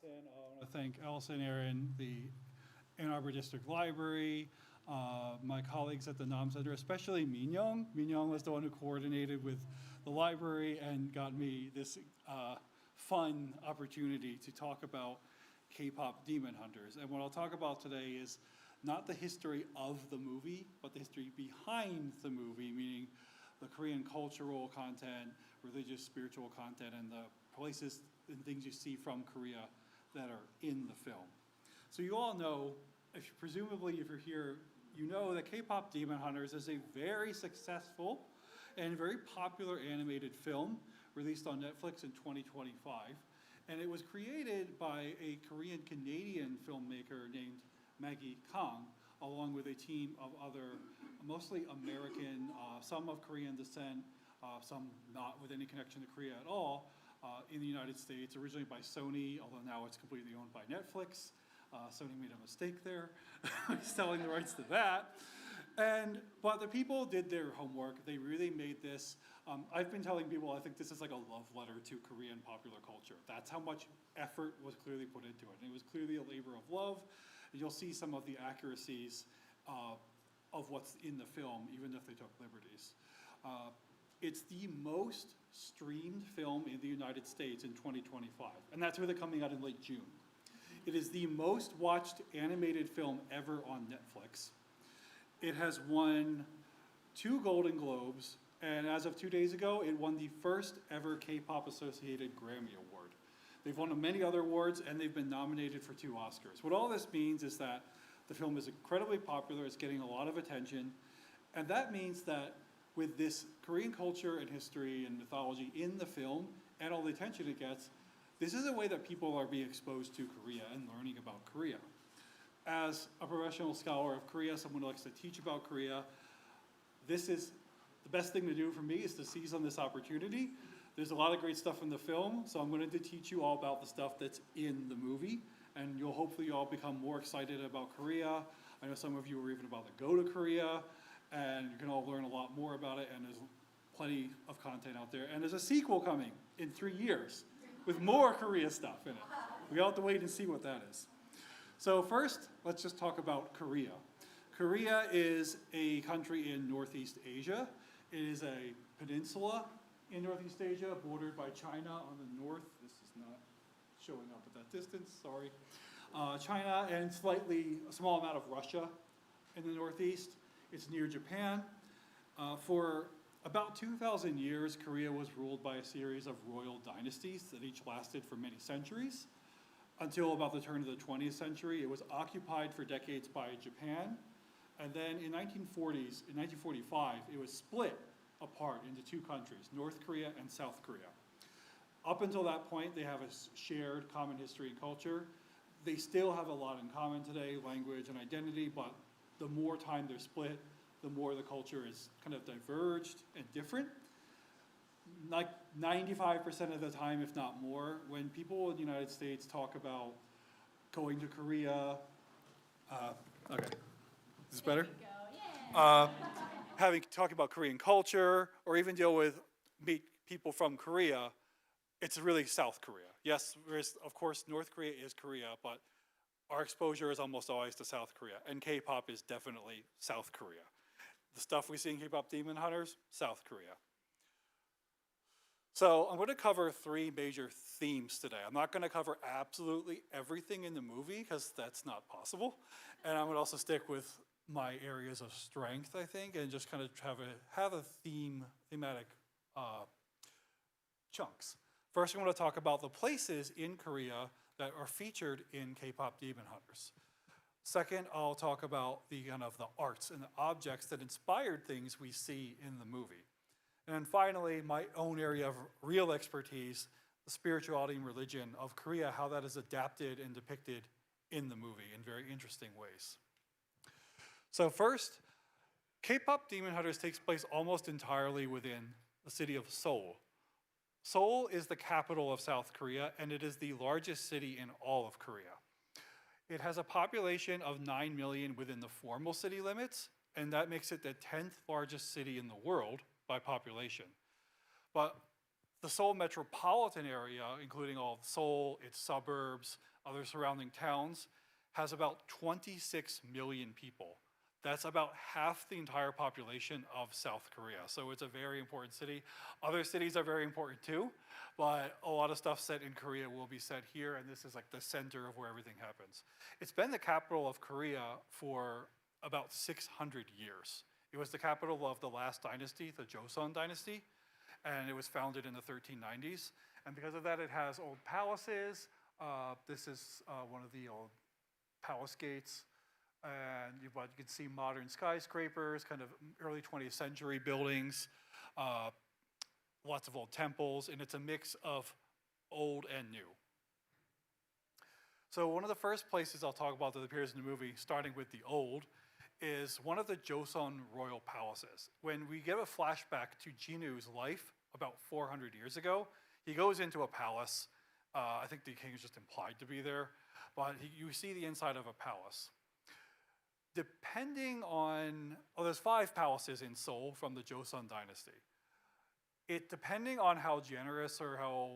Allison. I want to thank Allison, Aaron, the Ann Arbor District Library, my colleagues at the Nam Center, especially Minyoung. Minyoung was the one who coordinated with the library and got me this fun opportunity to talk about K-pop Demon Hunters. And what I'll talk about today is not the history of the movie, but the history behind the movie, meaning the Korean cultural content, religious, spiritual content, and the places and things you see from Korea that are in the film. So you all know, presumably if you're here, you know that K-pop Demon Hunters is a very successful and very popular animated film released on Netflix in 2025. And it was created by a Korean-Canadian filmmaker named Maggie Kang, along with a team of other, mostly American, some of Korean descent, some not with any connection to Korea at all, in the United States, originally by Sony, although now it's completely owned by Netflix. Sony made a mistake there, selling the rights to that. But the people did their homework. They really made this. I've been telling people I think this is like a love letter to Korean popular culture. That's how much effort was clearly put into it. And it was clearly a labor of love. And you'll see some of the accuracies of what's in the film, even if they took liberties. It's the most streamed film in the United States in 2025, and that's with it coming out in late June. It is the most watched animated film ever on Netflix. It has won 2 Golden Globes, and as of 2 days ago, it won the first ever K-pop associated Grammy Award. They've won many other awards, and they've been nominated for 2 Oscars. What all this means is that the film is incredibly popular, it's getting a lot of attention, and that means that with this Korean culture and history and mythology in the film and all the attention it gets, this is a way that people are being exposed to Korea and learning about Korea. As a professional scholar of Korea, someone who likes to teach about Korea, this is the best thing to do for me is to seize on this opportunity. There's a lot of great stuff in the film, so I'm going to teach you all about the stuff that's in the movie, and you'll hopefully all become more excited about Korea. I know some of you are even about to go to Korea, and you can all learn a lot more about it, and there's plenty of content out there. And there's a sequel coming in 3 years with more Korea stuff in it. We all have to wait and see what that is. So first, let's just talk about Korea. Korea is a country in Northeast Asia. It is a peninsula in Northeast Asia, bordered by China on the north. This is not showing up at that distance, sorry. China and a small amount of Russia in the northeast. It's near Japan. For about 2,000 years, Korea was ruled by a series of royal dynasties that each lasted for many centuries. Until about the turn of the 20th century, it was occupied for decades by Japan. And then in 1945, it was split apart into 2 countries, North Korea and South Korea. Up until that point, they have a shared common history and culture. They still have a lot in common today, language and identity, but the more time they're split, the more the culture is kind of diverged and different. Like 95% of the time, if not more, when people in the United States talk about going to Korea, okay, is this better? Talk about Korean culture, or even meet people from Korea, it's really South Korea. Yes, of course, North Korea is Korea, but our exposure is almost always to South Korea, and K-pop is definitely South Korea. The stuff we see in K-pop Demon Hunters, South Korea. So I'm going to cover 3 major themes today. I'm not going to cover absolutely everything in the movie, because that's not possible. And I'm going to also stick with my areas of strength, I think, and just kind of have a thematic chunks. First, I'm going to talk about the places in Korea that are featured in K-pop Demon Hunters. Second, I'll talk about the arts and the objects that inspired things we see in the movie. And then finally, my own area of real expertise, the spirituality and religion of Korea, how that is adapted and depicted in the movie in very interesting ways. So first, K-pop Demon Hunters takes place almost entirely within the city of Seoul. Seoul is the capital of South Korea, and it is the largest city in all of Korea. It has a population of 9 million within the formal city limits, and that makes it the 10th largest city in the world by population. But The Seoul metropolitan area, including all of Seoul, its suburbs, other surrounding towns, has about 26 million people. That's about half the entire population of South Korea. So it's a very important city. Other cities are very important too, but a lot of stuff set in Korea will be set here, and this is like the center of where everything happens. It's been the capital of Korea for about 600 years. It was the capital of the last dynasty, the Joseon dynasty, and it was founded in the 1390s. And because of that, it has old palaces. This is one of the old palace gates. And you can see modern skyscrapers, kind of early 20th century buildings, lots of old temples, and it's a mix of old and new. So one of the first places I'll talk about that appears in the movie, starting with the old, is one of the Joseon royal palaces. When we get a flashback to Jinu's life about 400 years ago, he goes into a palace. I think the king is just implied to be there, but you see the inside of a palace. Depending on, there's 5 palaces in Seoul from the Joseon dynasty. Depending on how generous or how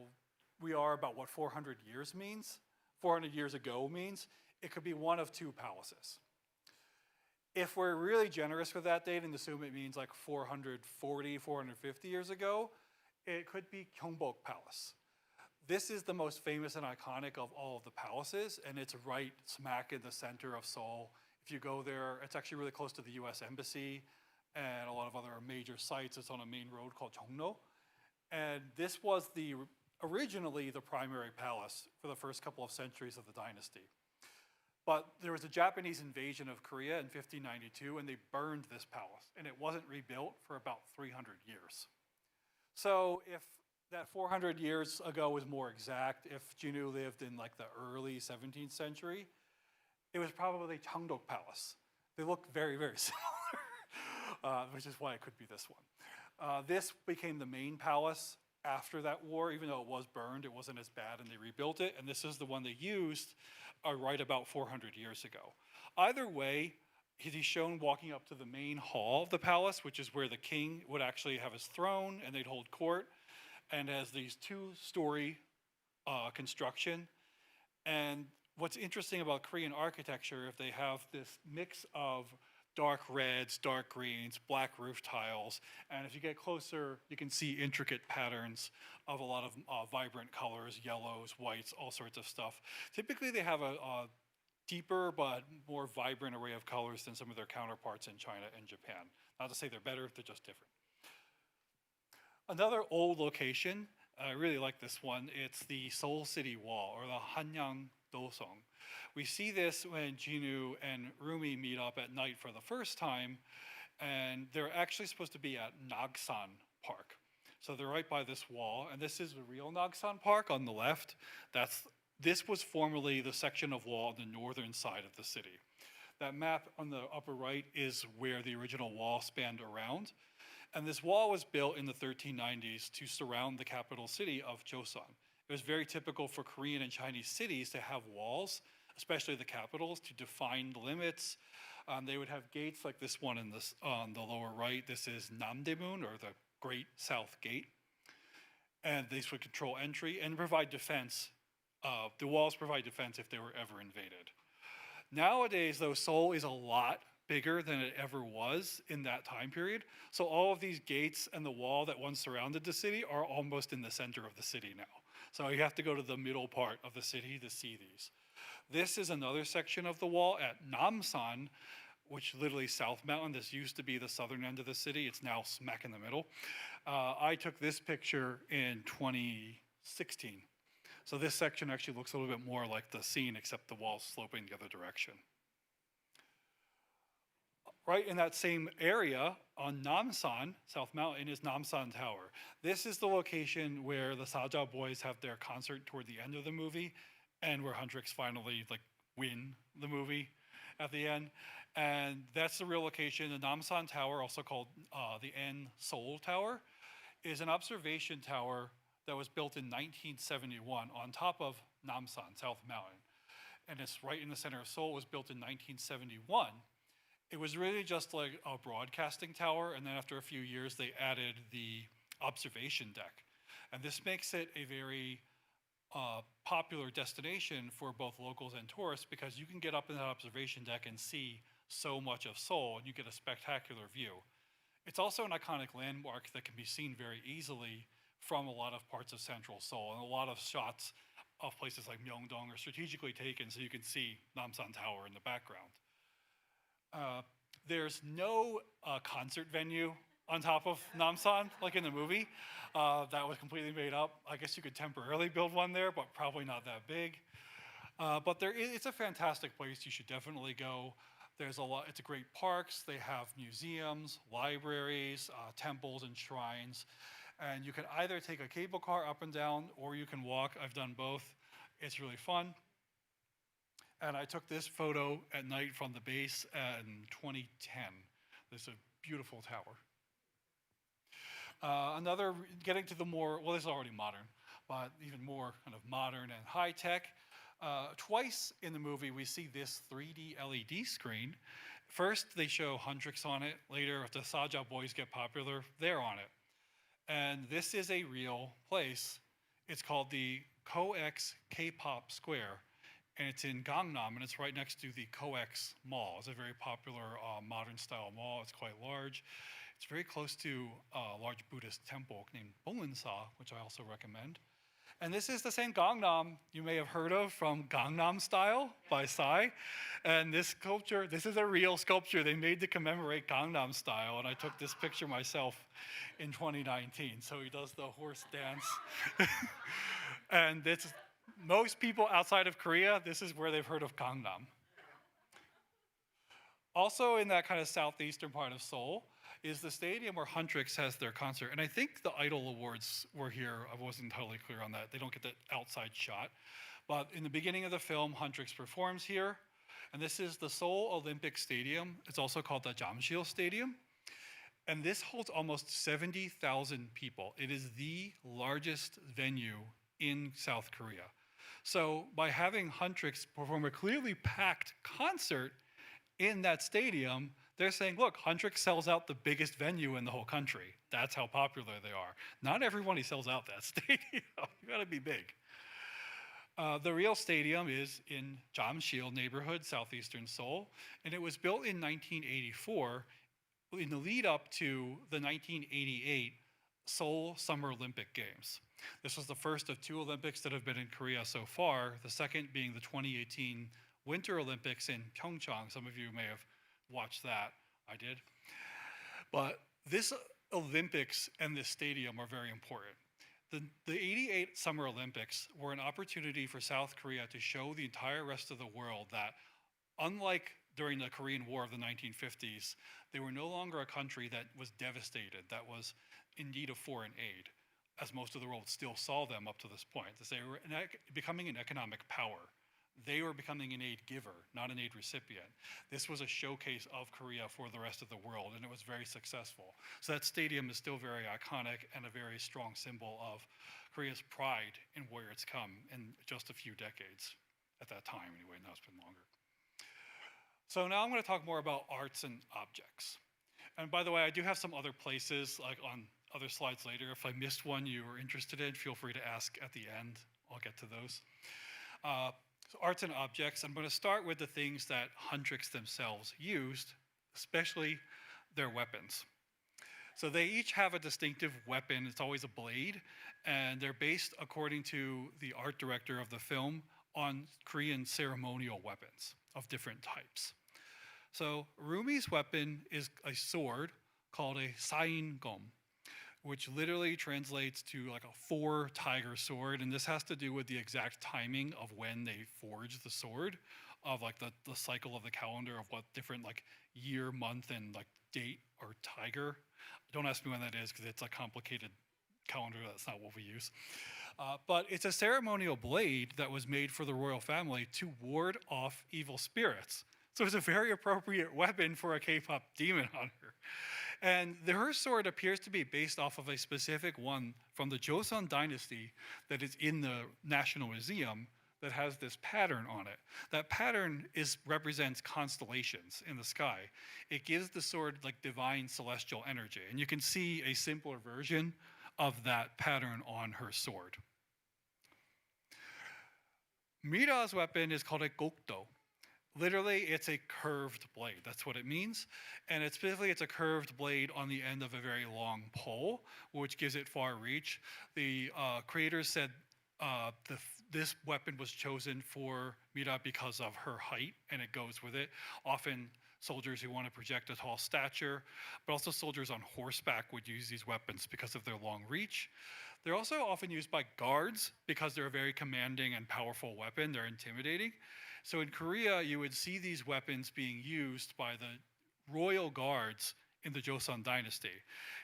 we are about what 400 years means, 400 years ago means, it could be one of 2 palaces. If we're really generous with that date and assume it means like 440, 450 years ago, it could be Gyeongbok Palace. This is the most famous and iconic of all of the palaces, and it's right smack in the center of Seoul. If you go there, it's actually really close to the US Embassy and a lot of other major sites. It's on a main road called Jongno. And this was originally the primary palace for the first couple of centuries of the dynasty. But there was a Japanese invasion of Korea in 1592, and they burned this palace, and it wasn't rebuilt for about 300 years. So if that 400 years ago was more exact, if Jinu lived in like the early 17th century, it was probably Cheongdok Palace. They look very, very similar, which is why it could be this one. This became the main palace after that war. Even though it was burned, it wasn't as bad, and they rebuilt it. And this is the one they used right about 400 years ago. Either way, he's shown walking up to the main hall of the palace, which is where the king would actually have his throne, and they'd hold court. And it has these 2-story construction. And what's interesting about Korean architecture, if they have this mix of dark reds, dark greens, black roof tiles, and if you get closer, you can see intricate patterns of a lot of vibrant colors, yellows, whites, all sorts of stuff. Typically, they have a deeper but more vibrant array of colors than some of their counterparts in China and Japan. Not to say they're better, they're just different. Another old location, I really like this one, it's the Seoul City Wall, or the Hanyang Dosong. We see this when Jinu and Rumi meet up at night for the first time, and they're actually supposed to be at Nagsan Park. So they're right by this wall, and this is the real Nagsan Park on the left. This was formerly the section of wall on the northern side of the city. That map on the upper right is where the original wall spanned around. And this wall was built in the 1390s to surround the capital city of Joseon. It was very typical for Korean and Chinese cities to have walls, especially the capitals, to define the limits. They would have gates like this one on the lower right. This is Namdaemun, or the Great South Gate. And these would control entry and provide defense. The walls provide defense if they were ever invaded. Nowadays, though, Seoul is a lot bigger than it ever was in that time period. So all of these gates and the wall that once surrounded the city are almost in the center of the city now. So you have to go to the middle part of the city to see these. This is another section of the wall at Namsan, which literally South Mountain. This used to be the southern end of the city. It's now smack in the middle. I took this picture in 2016. So this section actually looks a little bit more like the scene, except the wall's sloping the other direction. Right in that same area on Namsan, South Mountain, is Namsan Tower. This is the location where the Saja boys have their concert toward the end of the movie, and where Huntrix finally win the movie at the end. And that's the real location. The Namsan Tower, also called the N Seoul Tower, is an observation tower that was built in 1971 on top of Namsan, South Mountain. And it's right in the center of Seoul. It was built in 1971. It was really just like a broadcasting tower, and then after a few years, they added the observation deck. And this makes it a very popular destination for both locals and tourists because you can get up in that observation deck and see so much of Seoul, and you get a spectacular view. It's also an iconic landmark that can be seen very easily from a lot of parts of central Seoul, and a lot of shots of places like Myeongdong are strategically taken so you can see Namsan Tower in the background. There's no concert venue on top of Namsan, like in the movie. That was completely made up. I guess you could temporarily build one there, but probably not that big. But it's a fantastic place. You should definitely go. There's a lot. It's a great parks. They have museums, libraries, temples, and shrines. And you can either take a cable car up and down, or you can walk. I've done both. It's really fun. And I took this photo at night from the base in 2010. This is a beautiful tower. Getting to the more, well, this is already modern, but even more kind of modern and high tech. Twice in the movie, we see this 3D LED screen. First, they show Huntrix on it. Later, if the Saja boys get popular, they're on it. And this is a real place. It's called the COEX K-pop Square. And it's in Gangnam, and it's right next to the COEX Mall. It's a very popular modern style mall. It's quite large. It's very close to a large Buddhist temple named Bonginsa, which I also recommend. And this is the same Gangnam you may have heard of from Gangnam Style by Psy. And this sculpture, this is a real sculpture they made to commemorate Gangnam Style. And I took this picture myself in 2019. So he does the horse dance. And most people outside of Korea, this is where they've heard of Gangnam. Also in that kind of southeastern part of Seoul is the stadium where Huntrix has their concert. And I think the Idol Awards were here. I wasn't totally clear on that. They don't get that outside shot. But in the beginning of the film, Huntrix performs here. And this is the Seoul Olympic Stadium. It's also called the Jamsil Stadium. And this holds almost 70,000 people. It is the largest venue in South Korea. So by having Huntrix perform a clearly packed concert in that stadium, they're saying, look, Huntrix sells out the biggest venue in the whole country. That's how popular they are. Not everybody sells out that stadium. You gotta be big. The real stadium is in Jamsil neighborhood, southeastern Seoul, and it was built in 1984 in the lead up to the 1988 Seoul Summer Olympic Games. This was the first of 2 Olympics that have been in Korea so far, the second being the 2018 Winter Olympics in Pyeongchang. Some of you may have watched that. I did. But this Olympics and this stadium are very important. The 88 Summer Olympics were an opportunity for South Korea to show the entire rest of the world that, unlike during the Korean War of the 1950s, they were no longer a country that was devastated, that was in need of foreign aid, as most of the world still saw them up to this point. They were becoming an economic power. They were becoming an aid giver, not an aid recipient. This was a showcase of Korea for the rest of the world, and it was very successful. So that stadium is still very iconic and a very strong symbol of Korea's pride in where it's come in just a few decades, at that time anyway. Now it's been longer. So now I'm going to talk more about arts and objects. And by the way, I do have some other places, like on other slides later. If I missed one you were interested in, feel free to ask at the end. I'll get to those. So arts and objects, I'm going to start with the things that Huntrix themselves used, especially their weapons. So they each have a distinctive weapon. It's always a blade, and they're based, according to the art director of the film, on Korean ceremonial weapons of different types. So Rumi's weapon is a sword called a saingom, which literally translates to like a 4-tiger sword. And this has to do with the exact timing of when they forged the sword, of like the cycle of the calendar of what different like year, month, and like date or tiger. Don't ask me when that is because it's a complicated calendar. That's not what we use. But it's a ceremonial blade that was made for the royal family to ward off evil spirits. So it's a very appropriate weapon for a K-pop demon hunter. And her sword appears to be based off of a specific one from the Joseon dynasty that is in the National Museum that has this pattern on it. That pattern represents constellations in the sky. It gives the sword like divine celestial energy. And you can see a simpler version of that pattern on her sword. Mira's weapon is called a gokdo. Literally, it's a curved blade. That's what it means. And it's specifically, it's a curved blade on the end of a very long pole, which gives it far reach. The creators said this weapon was chosen for Mira because of her height, and it goes with it. Often, soldiers who want to project a tall stature, but also soldiers on horseback would use these weapons because of their long reach. They're also often used by guards because they're a very commanding and powerful weapon. They're intimidating. So in Korea, you would see these weapons being used by the royal guards in the Joseon dynasty.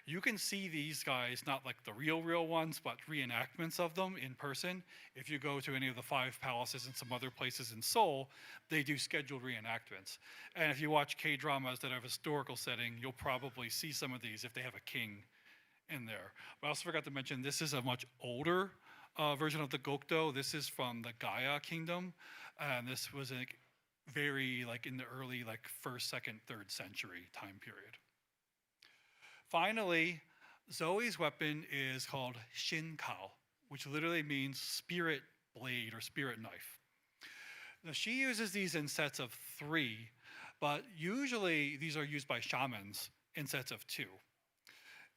You can see these guys, not like the real ones, but reenactments of them in person. If you go to any of the 5 palaces and some other places in Seoul, they do scheduled reenactments. And if you watch K-dramas that have a historical setting, you'll probably see some of these if they have a king in there. But I also forgot to mention, this is a much older version of the Gokdo. This is from the Gaya kingdom. And this was very in the early 1st, 2nd, 3rd century time period. Finally, Zoe's weapon is called Shinkao, which literally means spirit blade or spirit knife. Now, she uses these in sets of 3, but usually these are used by shamans in sets of 2.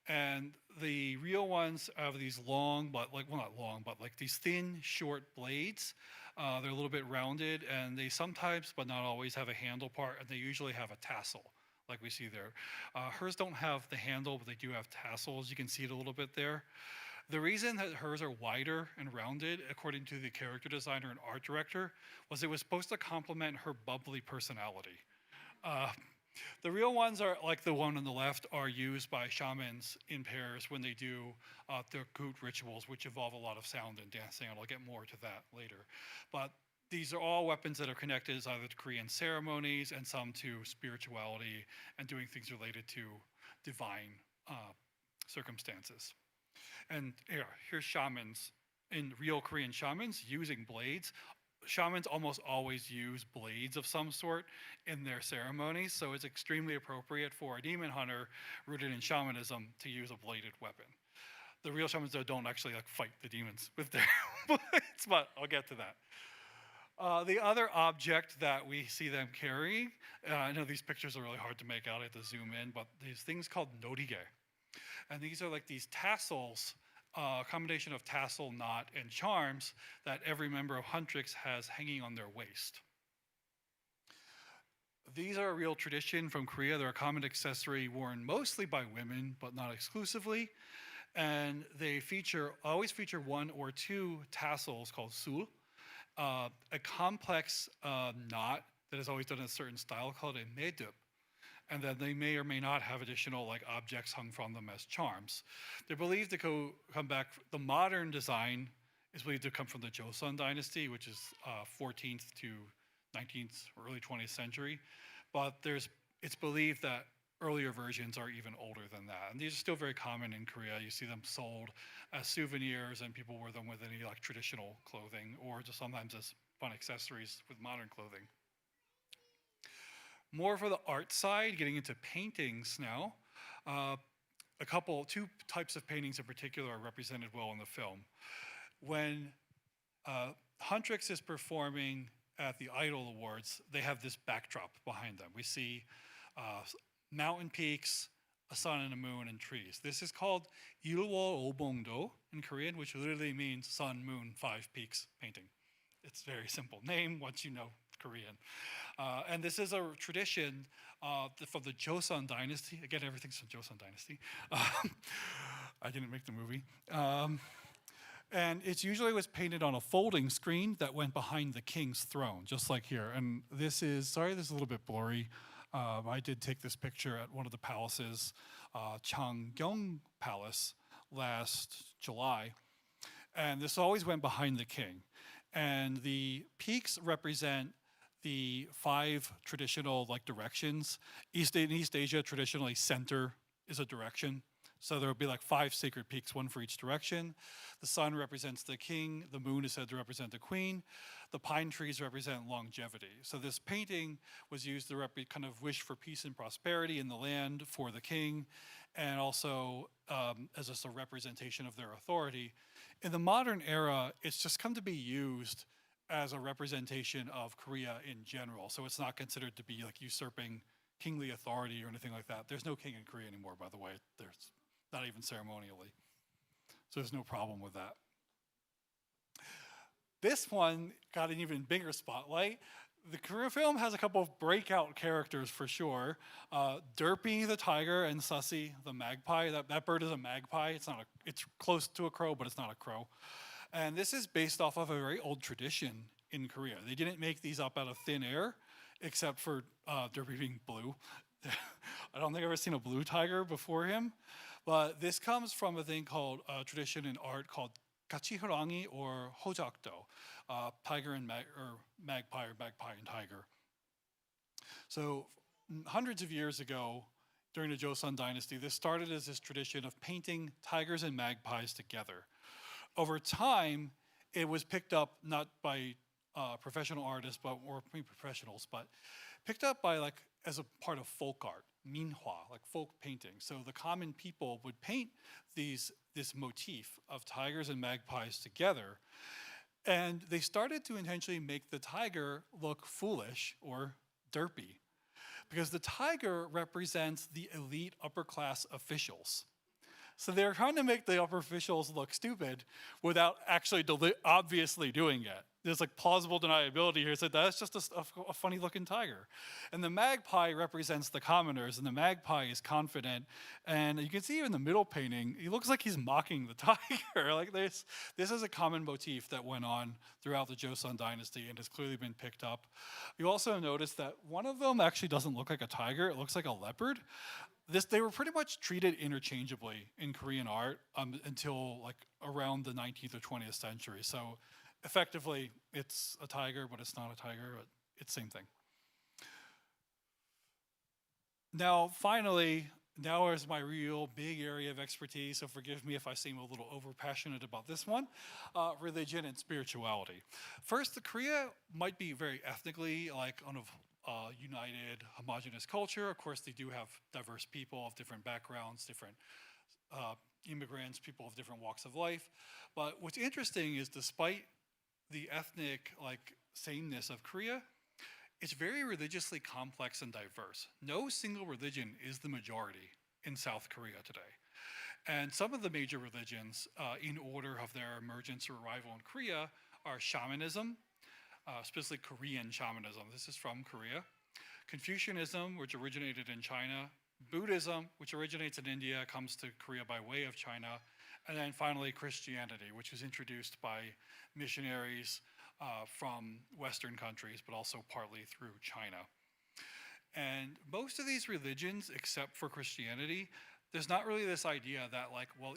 And the real ones have these long, but not long, but these thin, short blades. They're a little bit rounded, and they sometimes, but not always, have a handle part, and they usually have a tassel, like we see there. Hers don't have the handle, but they do have tassels. You can see it a little bit there. The reason that hers are wider and rounded, according to the character designer and art director, was it was supposed to complement her bubbly personality. The real ones are like the one on the left, are used by shamans in pairs when they do their gut rituals, which involve a lot of sound and dancing, and I'll get more to that later. But these are all weapons that are connected either to Korean ceremonies and some to spirituality and doing things related to divine circumstances. And here's shamans, in real Korean shamans using blades. Shamans almost always use blades of some sort in their ceremonies, so it's extremely appropriate for a demon hunter rooted in shamanism to use a bladed weapon. The real shamans, though, don't actually fight the demons with their blades, but I'll get to that. The other object that we see them carrying, I know these pictures are really hard to make out, I have to zoom in, but these things called norige. And these are these tassels, a combination of tassel, knot, and charms that every member of Huntrix has hanging on their waist. These are a real tradition from Korea. They're a common accessory worn mostly by women, but not exclusively. And they always feature 1 or 2 tassels called sul, a complex knot that is always done in a certain style called a medup. And then they may or may not have additional objects hung from them as charms. They're believed to come back. The modern design is believed to come from the Joseon dynasty, which is 14th to 19th or early 20th century. But it's believed that earlier versions are even older than that. And these are still very common in Korea. You see them sold as souvenirs, and people wear them with any traditional clothing, or just sometimes as fun accessories with modern clothing. More for the art side, getting into paintings now. 2 types of paintings in particular are represented well in the film. When Huntrix is performing at the Idol Awards, they have this backdrop behind them. We see mountain peaks, a sun and a moon, and trees. This is called Ilwo Obongdo in Korean, which literally means sun, moon, 5 peaks painting. It's a very simple name once you know Korean. And this is a tradition from the Joseon dynasty. Again, everything's from Joseon dynasty. I didn't make the movie. And it usually was painted on a folding screen that went behind the king's throne, just like here. And this is a little bit blurry. I did take this picture at one of the palaces, Changgyeong Palace, last July. And this always went behind the king. And the peaks represent the 5 traditional directions. In East Asia, traditionally center is a direction. So there will be 5 sacred peaks, 1 for each direction. The sun represents the king. The moon is said to represent the queen. The pine trees represent longevity. So this painting was used to kind of wish for peace and prosperity in the land for the king. and also as just a representation of their authority. In the modern era, it's just come to be used as a representation of Korea in general. So it's not considered to be like usurping kingly authority or anything like that. There's no king in Korea anymore, by the way. There's not even ceremonially. So there's no problem with that. This one got an even bigger spotlight. The Korean film has a couple of breakout characters for sure. Derpy the tiger and Sussy the magpie. That bird is a magpie. It's close to a crow, but it's not a crow. And this is based off of a very old tradition in Korea. They didn't make these up out of thin air, except for Derpy being blue. I don't think I've ever seen a blue tiger before him. But this comes from a thing called tradition in art called Gachihorangi or Hojakdo, tiger and magpie or magpie and tiger. So hundreds of years ago, during the Joseon dynasty, this started as this tradition of painting tigers and magpies together. Over time, it was picked up not by professional artists, or professionals, but picked up by as a part of folk art, minhwa, like folk painting. So the common people would paint this motif of tigers and magpies together, and they started to intentionally make the tiger look foolish or derpy, because the tiger represents the elite upper class officials. So they're trying to make the upper officials look stupid without actually obviously doing it. There's plausible deniability here. So that's just a funny looking tiger. And the magpie represents the commoners, and the magpie is confident. And you can see in the middle painting, he looks like he's mocking the tiger. This is a common motif that went on throughout the Joseon dynasty and has clearly been picked up. You also notice that one of them actually doesn't look like a tiger. It looks like a leopard. They were pretty much treated interchangeably in Korean art until around the 19th or 20th century. So effectively, it's a tiger, but it's not a tiger. It's the same thing. Now, finally, now is my real big area of expertise, so forgive me if I seem a little over-passionate about this one, religion and spirituality. First, Korea might be very ethnically united, homogenous culture. Of course, they do have diverse people of different backgrounds, different immigrants, people of different walks of life. But what's interesting is despite the ethnic sameness of Korea, it's very religiously complex and diverse. No single religion is the majority in South Korea today. And some of the major religions, in order of their emergence or arrival in Korea, are shamanism, specifically Korean shamanism. This is from Korea. Confucianism, which originated in China. Buddhism, which originates in India, comes to Korea by way of China. And then finally, Christianity, which was introduced by missionaries from Western countries, but also partly through China. And most of these religions, except for Christianity, there's not really this idea that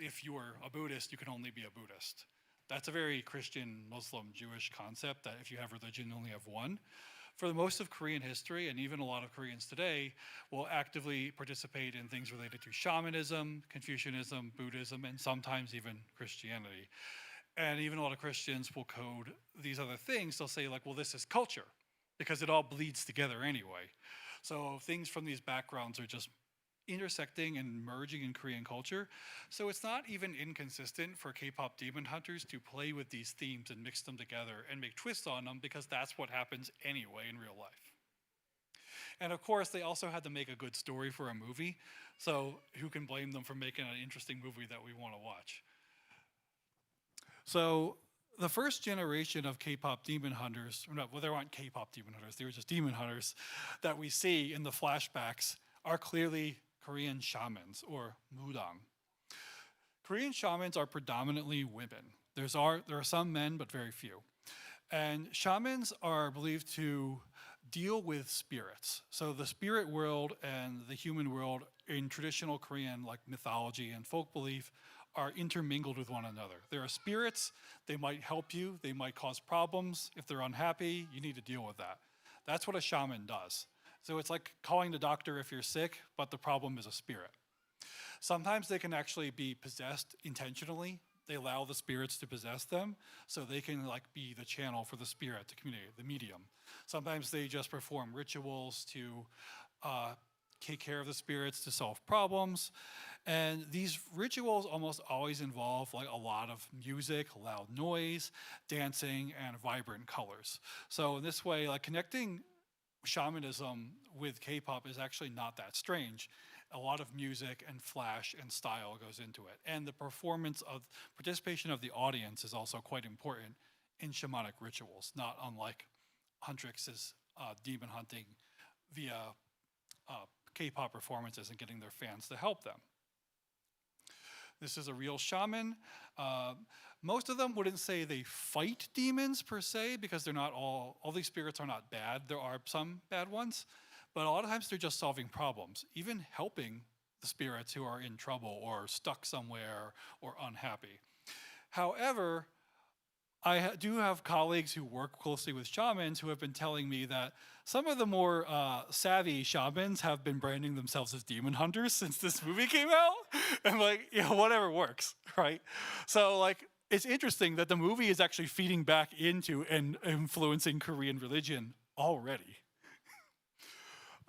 if you were a Buddhist, you can only be a Buddhist. That's a very Christian, Muslim, Jewish concept that if you have religion, you only have one. For the most of Korean history, and even a lot of Koreans today, will actively participate in things related to shamanism, Confucianism, Buddhism, and sometimes even Christianity. And even a lot of Christians will code these other things. They'll say this is culture, because it all bleeds together anyway. So things from these backgrounds are just intersecting and merging in Korean culture. So it's not even inconsistent for K-pop Demon Hunters to play with these themes and mix them together and make twists on them, because that's what happens anyway in real life. And of course, they also had to make a good story for a movie. So who can blame them for making an interesting movie that we want to watch? So the first generation of K-pop Demon Hunters, they weren't K-pop Demon Hunters, they were just Demon Hunters that we see in the flashbacks are clearly Korean shamans, or mudang. Korean shamans are predominantly women. There are some men, but very few. And shamans are believed to deal with spirits. So the spirit world and the human world in traditional Korean mythology and folk belief are intermingled with one another. There are spirits, they might help you, they might cause problems. If they're unhappy, you need to deal with that. That's what a shaman does. So it's like calling the doctor if you're sick, but the problem is a spirit. Sometimes they can actually be possessed intentionally. They allow the spirits to possess them, so they can be the channel for the spirit to communicate, the medium. Sometimes they just perform rituals to take care of the spirits to solve problems. And these rituals almost always involve like a lot of music, loud noise, dancing, and vibrant colors. So in this way, like connecting shamanism with K-pop is actually not that strange. A lot of music and flash and style goes into it. And the participation of the audience is also quite important in shamanic rituals, not unlike Huntrix's demon hunting via K-pop performances and getting their fans to help them. This is a real shaman. Most of them wouldn't say they fight demons per se, because they're not all these spirits are not bad. There are some bad ones, but a lot of times they're just solving problems, even helping the spirits who are in trouble or stuck somewhere or unhappy. However, I do have colleagues who work closely with shamans who have been telling me that some of the more savvy shamans have been branding themselves as demon hunters since this movie came out. And like, whatever works, right? So like, it's interesting that the movie is actually feeding back into and influencing Korean religion already.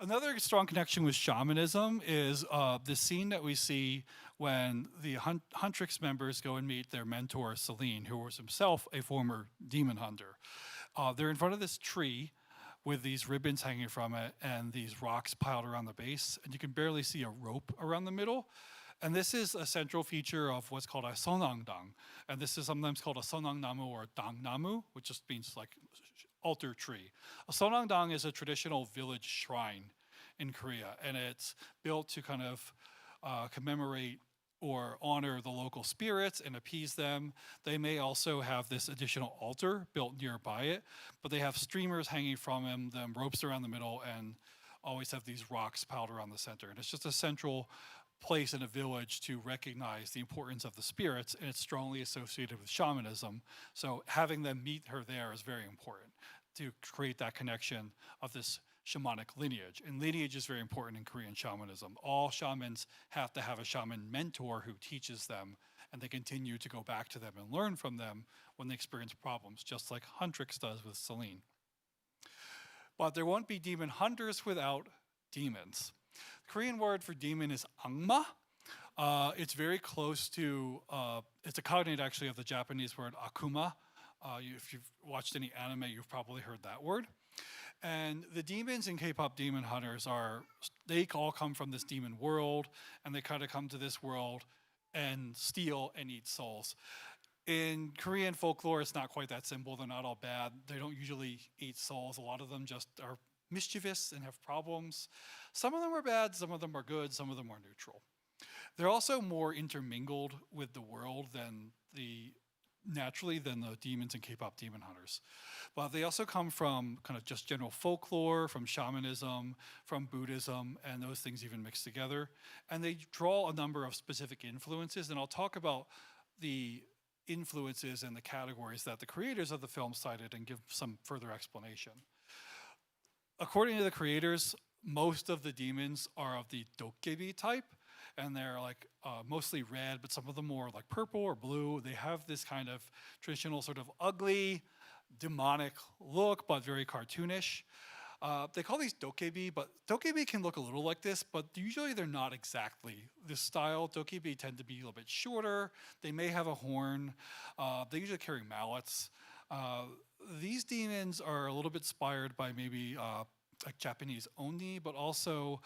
Another strong connection with shamanism is the scene that we see when the Huntrix members go and meet their mentor, Celine, who was himself a former demon hunter. They're in front of this tree with these ribbons hanging from it and these rocks piled around the base, and you can barely see a rope around the middle. And this is a central feature of what's called a sonangdang. And this is sometimes called a sonangnamu or dangnamu, which just means like altar tree. A sonangdang is a traditional village shrine in Korea, and it's built to kind of commemorate or honor the local spirits and appease them. They may also have this additional altar built nearby it, but they have streamers hanging from them, ropes around the middle, and always have these rocks piled around the center. And it's just a central place in a village to recognize the importance of the spirits, and it's strongly associated with shamanism. So having them meet her there is very important to create that connection of this shamanic lineage. And lineage is very important in Korean shamanism. All shamans have to have a shaman mentor who teaches them, and they continue to go back to them and learn from them when they experience problems, just like Huntrix does with Celine. But there won't be demon hunters without demons. The Korean word for demon is angma. It's very close to, it's a cognate actually of the Japanese word akuma. If you've watched any anime, you've probably heard that word. And the demons in K-pop Demon Hunters they all come from this demon world, and they kind of come to this world and steal and eat souls. In Korean folklore, it's not quite that simple. They're not all bad. They don't usually eat souls. A lot of them just are mischievous and have problems. Some of them are bad, some of them are good, some of them are neutral. They're also more intermingled with the world than the demons in K-pop Demon Hunters. But they also come from kind of just general folklore, from shamanism, from Buddhism, and those things even mixed together. And they draw a number of specific influences, and I'll talk about the influences and the categories that the creators of the film cited and give some further explanation. According to the creators, most of the demons are of the dokebi type, and they're like mostly red, but some of them more like purple or blue. They have this kind of traditional sort of ugly, demonic look, but very cartoonish. They call these dokebi, but dokebi can look a little like this, but usually they're not exactly this style. Dokebi tend to be a little bit shorter. They may have a horn. They usually carry mallets. These demons are a little bit inspired by maybe like Japanese oni, but also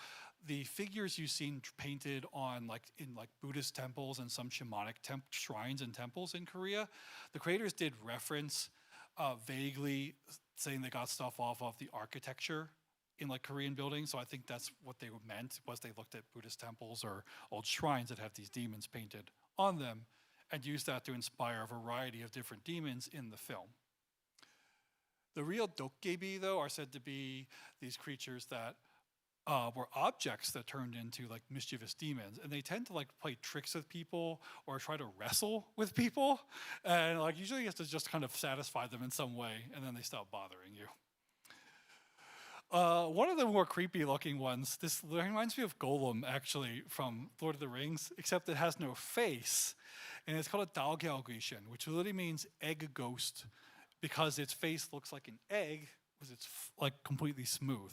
the figures you've seen painted on in Buddhist temples and some shamanic shrines and temples in Korea. The creators did reference vaguely saying they got stuff off of the architecture in like Korean buildings. So I think that's what they meant, was they looked at Buddhist temples or old shrines that have these demons painted on them and used that to inspire a variety of different demons in the film. The real dokebi, though, are said to be these creatures that were objects that turned into like mischievous demons, and they tend to like play tricks with people or try to wrestle with people, and like usually you have to just kind of satisfy them in some way, and then they stop bothering you. One of the more creepy looking ones, this reminds me of Golem actually from Lord of the Rings, except it has no face, and it's called a dalgyalgishin, which literally means egg ghost, because its face looks like an egg was like completely smooth.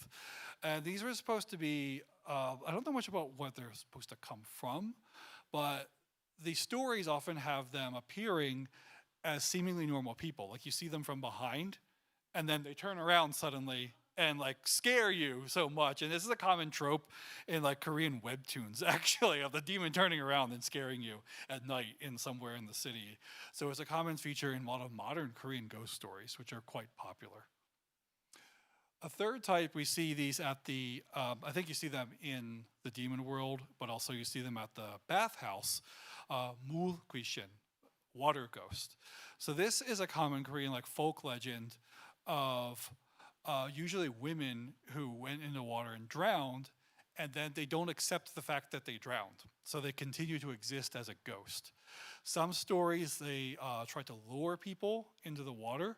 And these were supposed to be, I don't know much about what they're supposed to come from, but the stories often have them appearing as seemingly normal people. Like you see them from behind, and then they turn around suddenly and like scare you so much. And this is a common trope in like Korean webtoons, actually, of the demon turning around and scaring you at night in somewhere in the city. So it's a common feature in a lot of modern Korean ghost stories, which are quite popular. A third type, we see these at the, I think you see them in the demon world, but also you see them at the bathhouse, 물 귀신, water ghost. So this is a common Korean like folk legend of usually women who went into water and drowned, and then they don't accept the fact that they drowned. So they continue to exist as a ghost. Some stories, they try to lure people into the water,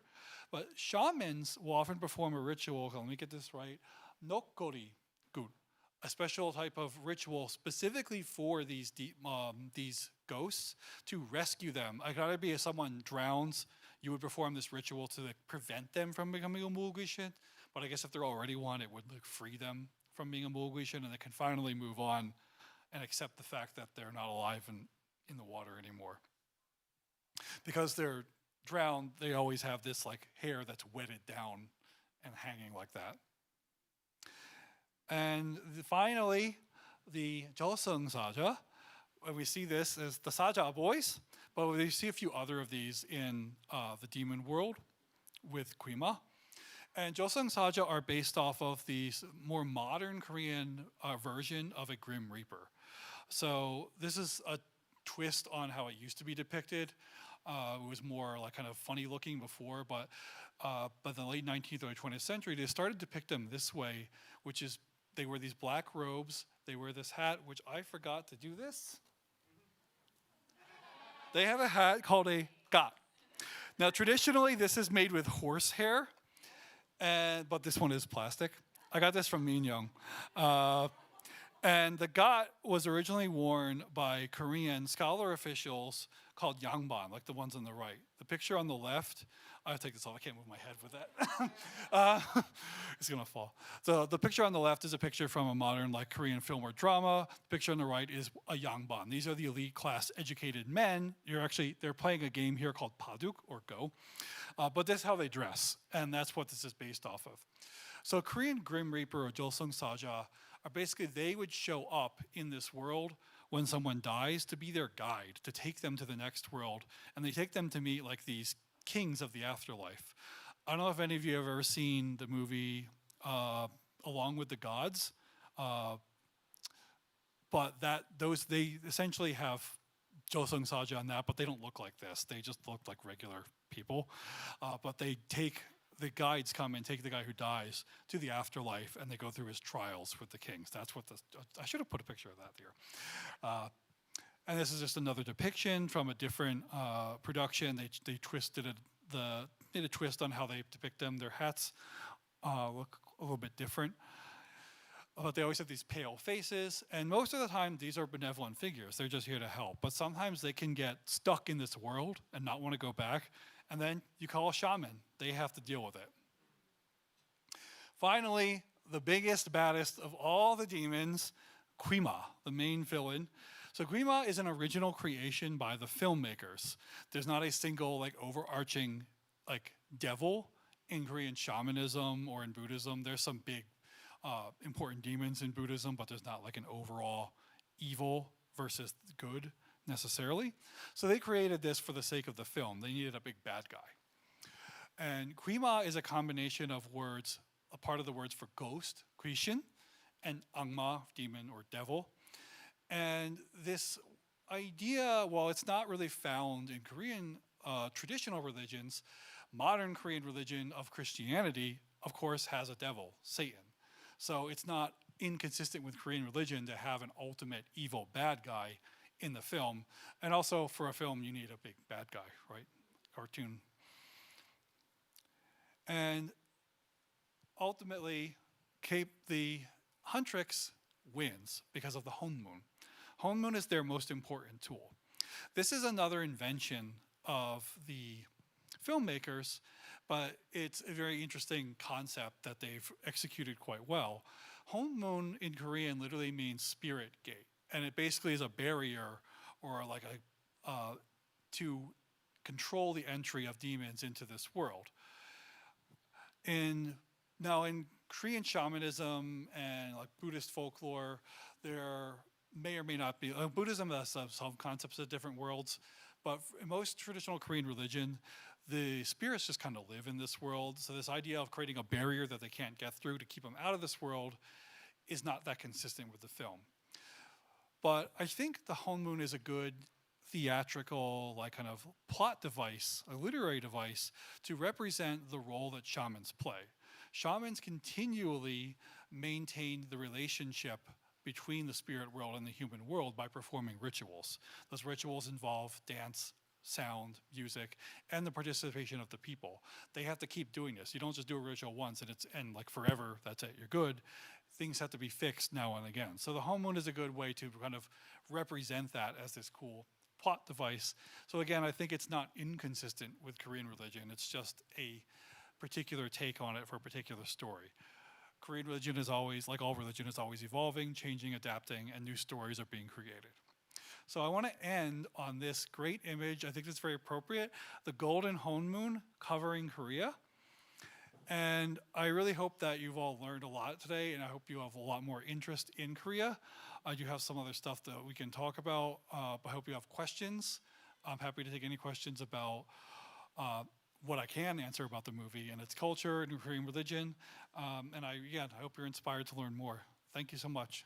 but shamans will often perform a ritual, let me get this right, nokkori gun, a special type of ritual specifically for these ghosts to rescue them. I gotta be if someone drowns, you would perform this ritual to like, prevent them from becoming a mulguishin. But I guess if they're already one, it would like, free them from being a mulguishin, and they can finally move on and accept the fact that they're not alive in the water anymore. Because they're drowned, they always have this like hair that's wetted down and hanging like that. And finally, the Josung Saja. We see this as the Saja boys, but we see a few other of these in the demon world with Kwima. And Josung Saja are based off of the more modern Korean version of a Grim Reaper. So this is a twist on how it used to be depicted. It was more like kind of funny looking before, but by the late 19th or 20th century, they started to depict them this way, which is they wear these black robes, they wear this hat, which I forgot to do this. They have a hat called a gat. Now, traditionally, this is made with horse hair, but this one is plastic. I got this from Minyoung. And the gat was originally worn by Korean scholar officials called yangban, like the ones on the right. The picture on the left, I'll take this off, I can't move my head with that. It's gonna fall. So the picture on the left is a picture from a modern like Korean film or drama. The picture on the right is a yangban. These are the elite class educated men. They're playing a game here called paduk or go. But this is how they dress, and that's what this is based off of. So Korean Grim Reaper or Josung Saja are basically, they would show up in this world when someone dies to be their guide, to take them to the next world. And they take them to meet like these kings of the afterlife. I don't know if any of you have ever seen the movie Along with the Gods, but they essentially have Josung Saja on that, but they don't look like this. They just look like regular people. But the guides come and take the guy who dies to the afterlife, and they go through his trials with the kings. That's what I should have put a picture of that here. And this is just another depiction from a different production. They made a twist on how they depict them. Their hats look a little bit different. But they always have these pale faces, and most of the time these are benevolent figures. They're just here to help. But sometimes they can get stuck in this world and not want to go back, and then you call a shaman. They have to deal with it. Finally, the biggest, baddest of all the demons, Kwima, the main villain. So Kwima is an original creation by the filmmakers. There's not a single like overarching like devil in Korean shamanism or in Buddhism. There's some big important demons in Buddhism, but there's not like an overall evil versus good necessarily. So they created this for the sake of the film. They needed a big bad guy. And Kwima is a combination of words, a part of the words for ghost, Krishin, and Angma, demon or devil. And this idea, while it's not really found in Korean traditional religions, modern Korean religion of Christianity, of course, has a devil, Satan. So it's not inconsistent with Korean religion to have an ultimate evil bad guy in the film. And also for a film, you need a big bad guy, right? Cartoon. And ultimately, the Huntrix wins because of the Honmun. Honmun is their most important tool. This is another invention of the filmmakers, but it's a very interesting concept that they've executed quite well. Honmun in Korean literally means spirit gate, and it basically is a barrier or like a to control the entry of demons into this world. Now in Korean shamanism and like Buddhist folklore, there may or may not be. Buddhism has some concepts of different worlds, but in most traditional Korean religion, the spirits just kind of live in this world. So this idea of creating a barrier that they can't get through to keep them out of this world is not that consistent with the film. But I think the Honmun is a good theatrical, like kind of plot device, a literary device to represent the role that shamans play. Shamans continually maintain the relationship between the spirit world and the human world by performing rituals. Those rituals involve dance, sound, music, and the participation of the people. They have to keep doing this. You don't just do a ritual once and like forever, that's it, you're good. Things have to be fixed now and again. So the Honmun is a good way to kind of represent that as this cool plot device. So again, I think it's not inconsistent with Korean religion. It's just a particular take on it for a particular story. Korean religion is always, like all religion, is always evolving, changing, adapting, and new stories are being created. So I want to end on this great image. I think it's very appropriate. The golden Honmun covering Korea. And I really hope that you've all learned a lot today, and I hope you have a lot more interest in Korea. I do have some other stuff that we can talk about, but I hope you have questions. I'm happy to take any questions about what I can answer about the movie and its culture and Korean religion. And I hope you're inspired to learn more. Thank you so much.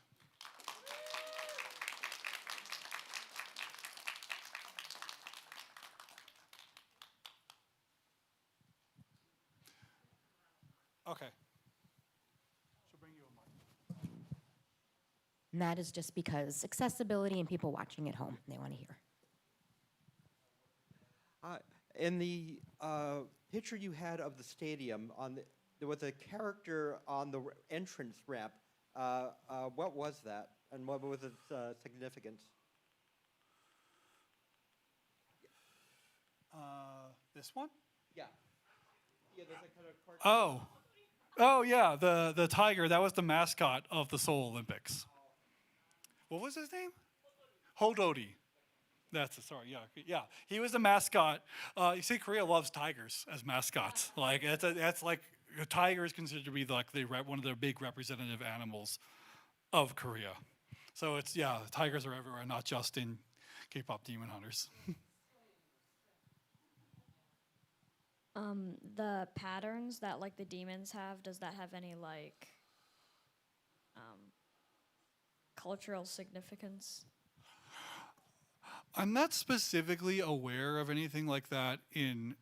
Okay. She'll bring you a mic. And that is just because accessibility and people watching at home, they want to hear. In the picture you had of the stadium, there was a character on the entrance ramp. What was that, and what was its significance? This one? Yeah. Yeah, there's a kind of cartoon. Oh yeah, the tiger. That was the mascot of the Seoul Olympics. What was his name? Hodori. Yeah. He was the mascot. You see, Korea loves tigers as mascots. Like that's like a tiger is considered to be like one of the big representative animals of Korea. So tigers are everywhere, not just in K-pop Demon Hunters. The patterns that like the demons have, does that have any like cultural significance? I'm not specifically aware of anything like that in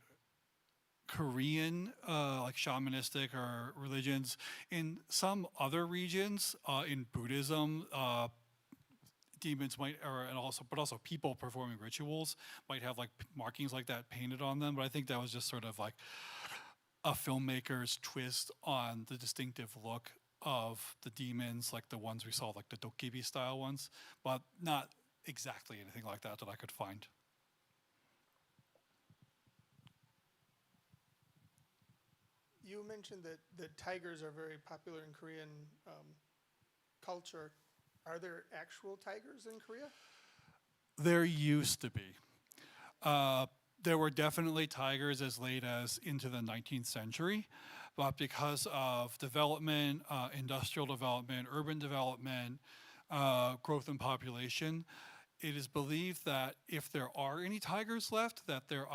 Korean, like shamanistic or religions. In some other regions, in Buddhism, demons might, but also people performing rituals might have like markings like that painted on them. But I think that was just sort of like a filmmaker's twist on the distinctive look of the demons, like the ones we saw, like the dokibi style ones, but not exactly anything like that I could find. You mentioned that tigers are very popular in Korean culture. Are there actual tigers in Korea? There used to be. There were definitely tigers as late as into the 19th century, but because of development, industrial development, urban development, growth in population, it is believed that if there are any tigers left, that they're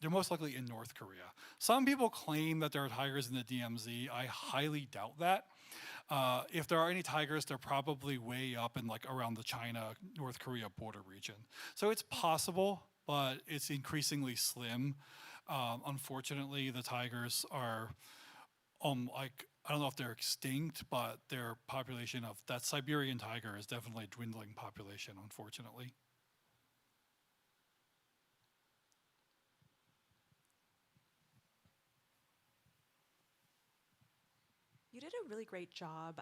most likely in North Korea. Some people claim that there are tigers in the DMZ. I highly doubt that. If there are any tigers, they're probably way up in like around the China-North Korea border region. So it's possible, but it's increasingly slim. Unfortunately, the tigers are I don't know if they're extinct, but their population of that Siberian tiger is definitely a dwindling population, unfortunately. You did a really great job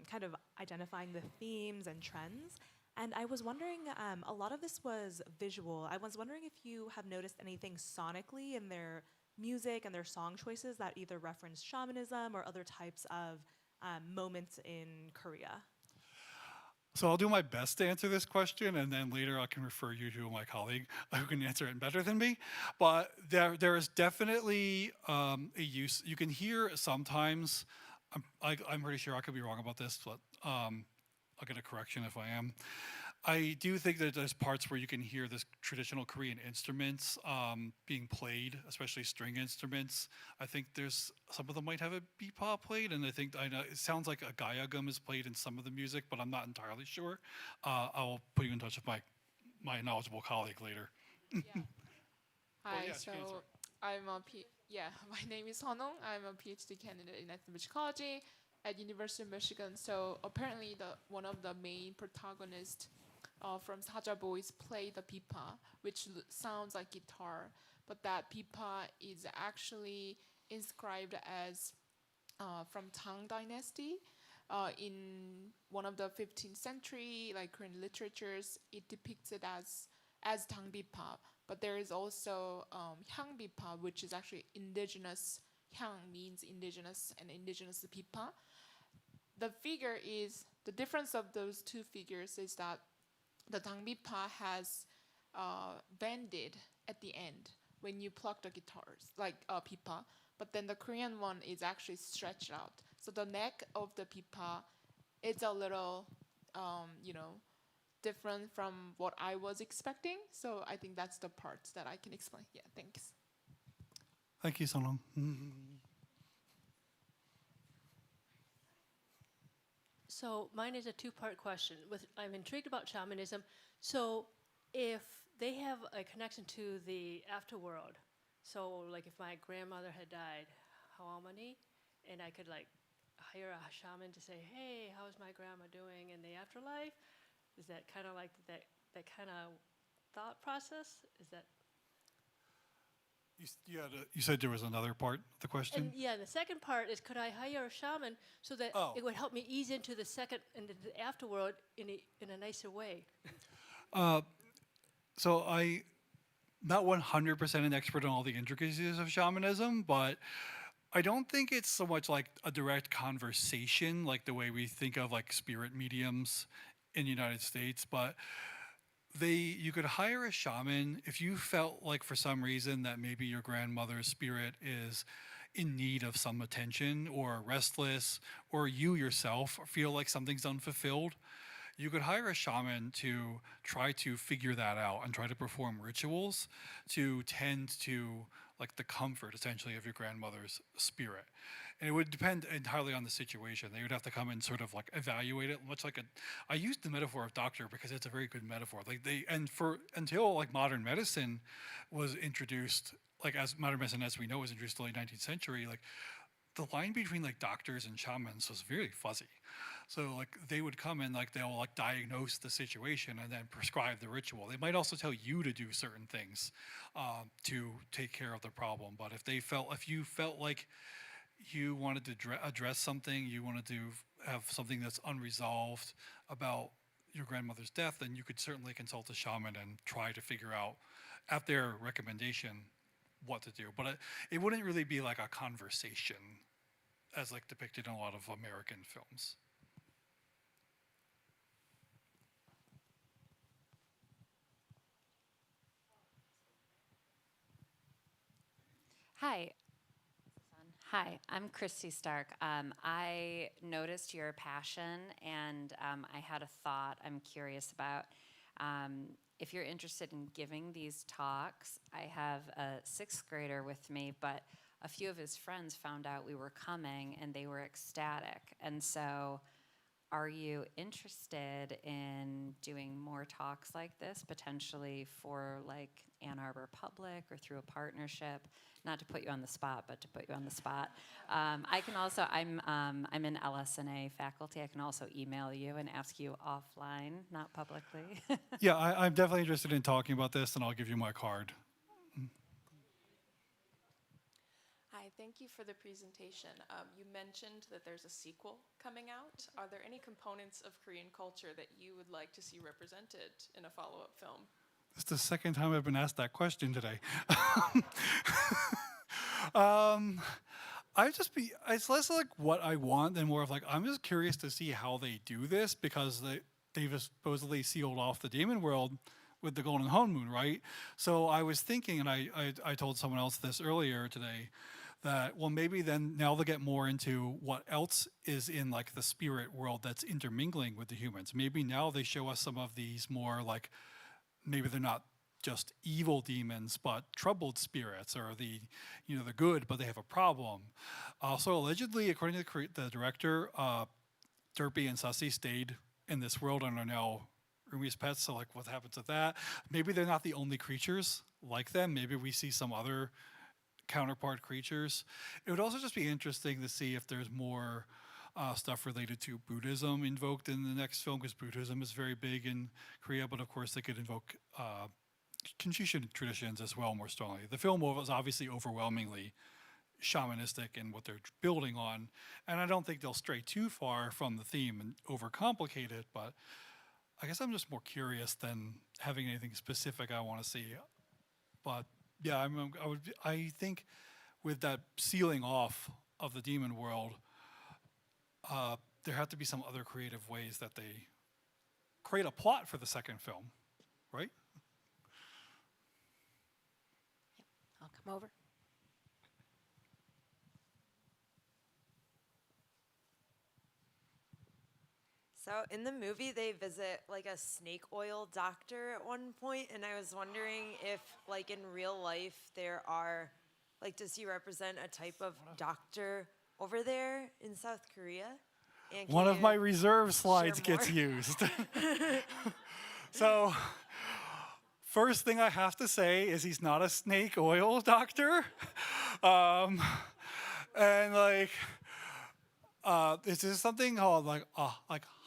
kind of identifying the themes and trends. And I was wondering, a lot of this was visual. I was wondering if you have noticed anything sonically in their music and their song choices that either reference shamanism or other types of moments in Korea. So I'll do my best to answer this question, and then later I can refer you to my colleague who can answer it better than me. But there is definitely a use. You can hear sometimes. I'm pretty sure I could be wrong about this, but I'll get a correction if I am. I do think that there's parts where you can hear this traditional Korean instruments being played, especially string instruments. I think there's some of them might have a beatpop played, and I know it sounds like a gayagum is played in some of the music, but I'm not entirely sure. I'll put you in touch with my knowledgeable colleague later. Hi, yes, you can answer. I'm a my name is Honong. I'm a PhD candidate in ethnomusicology at University of Michigan. So apparently, one of the main protagonists from Saja Boys play the pipa, which sounds like guitar, but that pipa is actually inscribed as from Tang Dynasty. In one of the 15th century like Korean literatures, it depicts it as Tang Bipa. But there is also Hyang Bipa, which is actually indigenous. Hyang means indigenous, and indigenous pipa. The difference of those two figures is that the Tang Bipa has bended at the end when you pluck the guitars, like pipa. But then the Korean one is actually stretched out. So the neck of the pipa is a little, different from what I was expecting. So I think that's the part that I can explain. Yeah, thanks. Thank you, Sonong. So mine is a two-part question. I'm intrigued about shamanism. So if they have a connection to the afterworld, so like if my grandmother had died, Hawamani, and I could like hire a shaman to say, hey, how's my grandma doing in the afterlife? Is that kind of like that kind of thought process? Is that? You said there was another part of the question? And yeah, the second part is, could I hire a shaman so that it would help me ease into the afterworld in a nicer way? So I'm not 100% an expert on all the intricacies of shamanism, but I don't think it's so much like a direct conversation, like the way we think of like spirit mediums in the United States, but you could hire a shaman if you felt like for some reason that maybe your grandmother's spirit is in need of some attention or restless, or you yourself feel like something's unfulfilled. You could hire a shaman to try to figure that out and try to perform rituals to tend to like the comfort essentially of your grandmother's spirit. And it would depend entirely on the situation. They would have to come and sort of like evaluate it, much like I used the metaphor of doctor because it's a very good metaphor. Until like modern medicine was introduced, like as modern medicine as we know was introduced in the late 19th century, like the line between like doctors and shamans was very fuzzy. So like they would come and like they'll like diagnose the situation and then prescribe the ritual. They might also tell you to do certain things to take care of the problem. But if you felt like you wanted to address something, you wanted to have something that's unresolved about your grandmother's death, then you could certainly consult a shaman and try to figure out, at their recommendation, what to do. But it wouldn't really be like a conversation as like depicted in a lot of American films. Hi. Hi, I'm Christy Stark. I noticed your passion, and I had a thought I'm curious about. If you're interested in giving these talks, I have a sixth grader with me, but a few of his friends found out we were coming, and they were ecstatic. And so are you interested in doing more talks like this, potentially for like Ann Arbor Public or through a partnership? Not to put you on the spot, but to put you on the spot. I can also, I'm in LS&A faculty. I can also email you and ask you offline, not publicly. Yeah, I'm definitely interested in talking about this, and I'll give you my card. Hi, Hi, thank you for the presentation. You mentioned that there's a sequel coming out. Are there any components of Korean culture that you would like to see represented in a follow-up film? It's the second time I've been asked that question today. It's less like what I want and more of like, I'm just curious to see how they do this because they've supposedly sealed off the demon world with the golden honeymoon, right? So I was thinking, and I told someone else this earlier today, that, well, maybe then now they'll get more into what else is in like the spirit world that's intermingling with the humans. Maybe now they show us some of these more like, maybe they're not just evil demons, but troubled spirits, or they're good, but they have a problem. So allegedly, according to the director, Derpy and Sussy stayed in this world and are now Rumi's pets. So like, what happens with that? Maybe they're not the only creatures like them. Maybe we see some other counterpart creatures. It would also just be interesting to see if there's more stuff related to Buddhism invoked in the next film, because Buddhism is very big in Korea, but of course they could invoke Confucian traditions as well more strongly. The film was obviously overwhelmingly shamanistic in what they're building on, and I don't think they'll stray too far from the theme and overcomplicate it, but I guess I'm just more curious than having anything specific I want to see. But yeah, I think with that sealing off of the demon world, there have to be some other creative ways that they create a plot for the second film, right? I'll come over. So in the movie, they visit like a snake oil doctor at one point, and I was wondering if, like in real life, there are, like, does he represent a type of doctor over there in South Korea? And One of my reserve share slides gets more? used. So, first thing I have to say is he's not a snake oil doctor. And like, this is something called like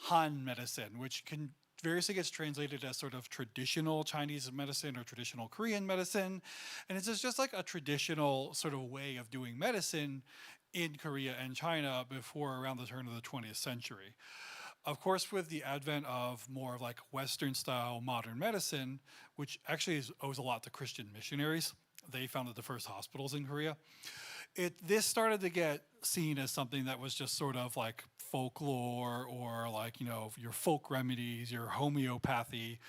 Han medicine, which can variously gets translated as sort of traditional Chinese medicine or traditional Korean medicine. And it's just like a traditional sort of way of doing medicine in Korea and China before around the turn of the 20th century. Of course, with the advent of more of like Western style modern medicine, which actually owes a lot to Christian missionaries, they founded the first hospitals in Korea. This started to get seen as something that was just sort of like folklore or like, your folk remedies, your homeopathy.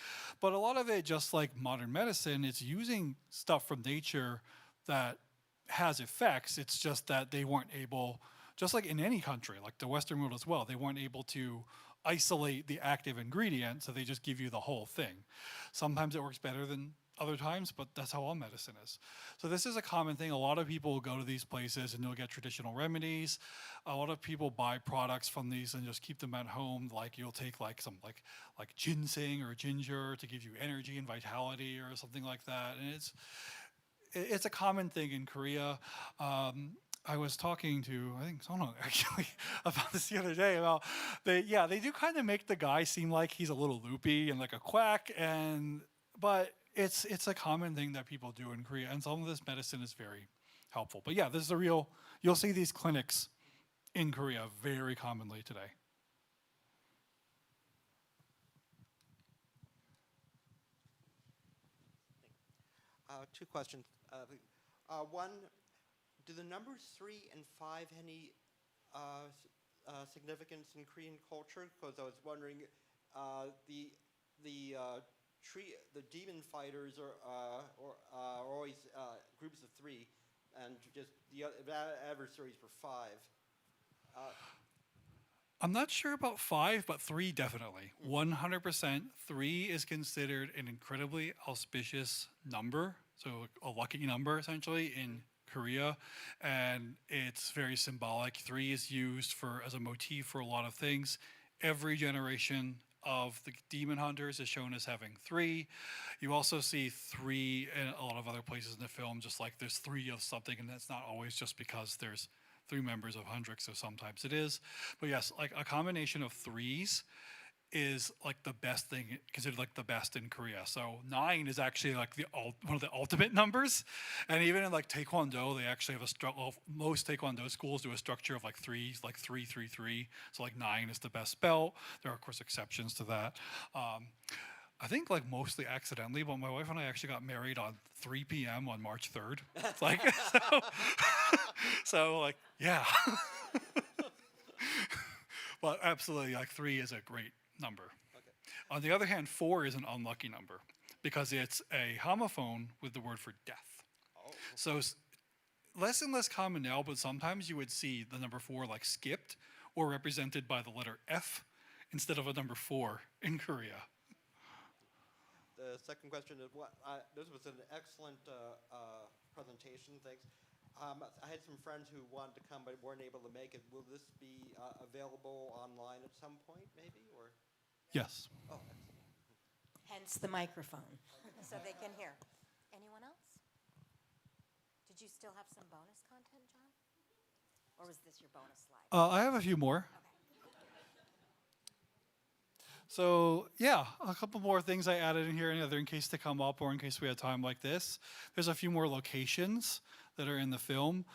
But a lot of it, just like modern medicine, it's using stuff from nature that has effects. It's just that they weren't able, just like in any country, like the Western world as well, they weren't able to isolate the active ingredient, so they just give you the whole thing. Sometimes it works better than other times, but that's how all medicine is. So this is a common thing. A lot of people go to these places and they'll get traditional remedies. A lot of people buy products from these and just keep them at home. Like you'll take like some like ginseng or ginger to give you energy and vitality or something like that. And it's a common thing in Korea. I was talking to, I think Sonong actually, about this the other day, about they do kind of make the guy seem like he's a little loopy and like a quack, but it's a common thing that people do in Korea, and some of this medicine is very helpful. But yeah, this is you'll see these clinics in Korea very commonly today. Two questions. One, do the numbers 3 and 5 have any significance in Korean culture? Because I was wondering, the demon fighters are always groups of 3, and just the adversaries for 5. I'm not sure about 5, but 3 definitely. 100%. 3 is considered an incredibly auspicious number, so a lucky number essentially in Korea, and it's very symbolic. 3 is used as a motif for a lot of things. Every generation of the Demon Hunters is shown as having 3. You also see 3 in a lot of other places in the film, just like there's 3 of something, and that's not always just because there's 3 members of Hundreds, so sometimes it is. But yes, like a combination of 3s is like the best thing, considered like the best in Korea. So 9 is actually like one of the ultimate numbers. And even in like Taekwondo, they actually have most Taekwondo schools do a structure of like 3, like 3, 3, 3. So like 9 is the best belt. There are of course exceptions to that. I think like mostly accidentally, but my wife and I actually got married on 3 p.m. on March 3rd. It's like, so like, yeah. But absolutely, like 3 is a great number. Okay. On the other hand, 4 is an unlucky number because it's a homophone with the word for death. Oh. So less and less common now, but sometimes you would see the number 4 like skipped or represented by the letter F instead of a number 4 in Korea. The second question is this was an excellent presentation. Thanks. I had some friends who wanted to come but weren't able to make it. Will this be available online at some point, maybe, or? Yes. Oh, Hence the microphone, so they can hear. Anyone else? Did you still have some bonus content, John? Or was this your bonus slide? I have a few more. So yeah, a couple more things I added in here, either in case they come up or in case we had time like this. There's a few more locations that are in the film.